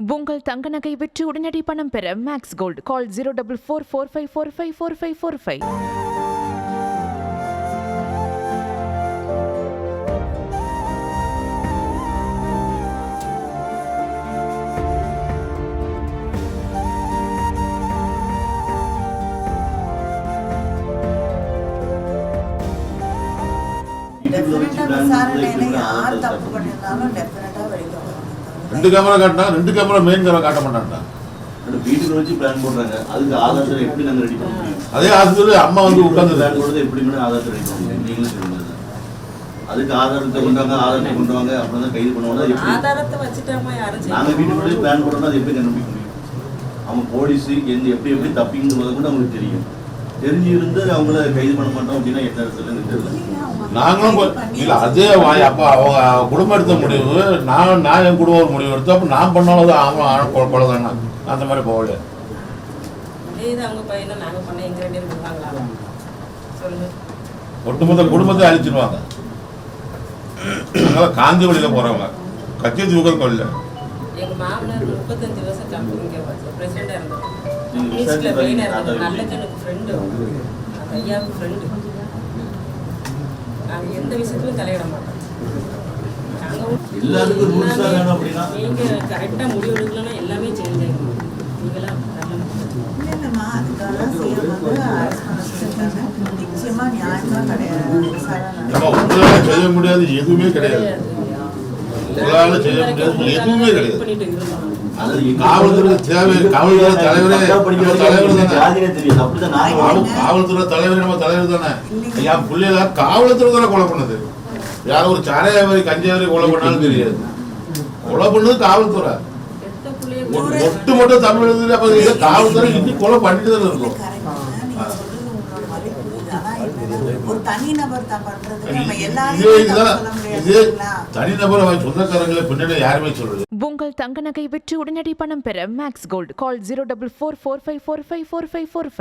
உங்கள் தங்க நகை விற்று உடனடி பணம் பெற மேக்ஸ் கோல்ட் கால் 04445454545. ரெண்டு கேமரா காட்டினா ரெண்டு கேமரா மெயின் கேமரா காட்ட மாட்டான்டா. வீட்டுக்கு வச்சு பிளான் போடுறாங்க. அதுக்கு ஆதாரத்தை எப்படி நாங்கள் ரெடி பண்ண முடியும்? அதே ஆதாரத்துல அம்மா வந்து உட்கார்ந்து பிளான் போடுறது எப்படி ஆதாரத்தை ரெடி பண்ண முடியும்? நீங்களும் சொல்லுங்க. அதுக்கு ஆதாரத்தை கொண்டாங்க, ஆதாரத்தை கொண்டு வாங்க, அப்புறம் தான் கைது பண்ணுவாங்க. ஆதாரத்தை வச்சுட்டாமா யாரும் நாங்கள் வீட்டுக்கு வச்சு பிளான் போடுறோம்னா அது எப்படி கண்டுபிடிக்க முடியும்? அவங்க போலீஸ் எப்படி எப்படி தப்பிங்கிறது கூட அவங்களுக்கு தெரியும். தெரிஞ்சு இருந்து அவங்கள கைது பண்ண மாட்டோம் அப்படின்னா என்ன இடத்துல தெரியல. நாங்களும் இல்லை அதே அப்போ அவங்க குடும்பம் எடுத்த முடிவு நான் என் குடும்பம் ஒரு முடிவு எடுத்தோம். அப்போ நான் பண்ணாலும் அவங்க கொலை தானே. அந்த மாதிரி போகல. அவங்க பையனை நாங்கள் பண்ண எங்க ரெண்டு பேரும் பண்ணுவாங்களா சொல்லுங்க. ஒட்டுமொத்த குடும்பத்தை அழிச்சிருவாங்க. அதனால காந்தி வழியில் போகிறவங்க கட்சி தூக்கம் கொள்ள. எங்கள் மாமனார் 35 வருஷம் கம்பெனிங்க பிரசிடண்டாக இருந்தாங்க. மினிஸ்டரில் மெயினாக இருந்தாங்க. நல்லஜனுக்கு ஃப்ரெண்டு, அந்த ஐயாவுக்கு ஃப்ரெண்டு. நாங்கள் எந்த விஷயத்துலையும் தலையிட மாட்டோம். நீங்கள் கரெக்டாக முடிவு எடுக்கலன்னா எல்லாமே சேஞ்ச் ஆகிடும். நீங்களாம் செய்ய முடியாது எதுவுமே கிடையாது. செய்ய முடியாது எதுவுமே கிடையாது. காவல்துறை தேவை. காவல்துறை தலைவரே காவல்துறை தலைவர் நம்ம தலைவர் தானே. என் பிள்ளைல காவல்துறை தானே கொலை பண்ணது. யாரும் ஒரு சாரையாவரி கஞ்சாவரி கொலை பண்ணாலும் தெரியாது. கொலை பண்ணது காவல்துறை. ஒட்டு மட்டும் தமிழ் காவல்துறை இன்னும் கொலை பண்ணிட்டு தான் இருக்கும். தனிநபர் சொந்தக்காரங்களை பின்னாடி யாருமே சொல்றது. உங்கள் தங்க நகை விற்று உடனடி பணம் பெற மேக்ஸ் கோல்ட் கால் 04445454545.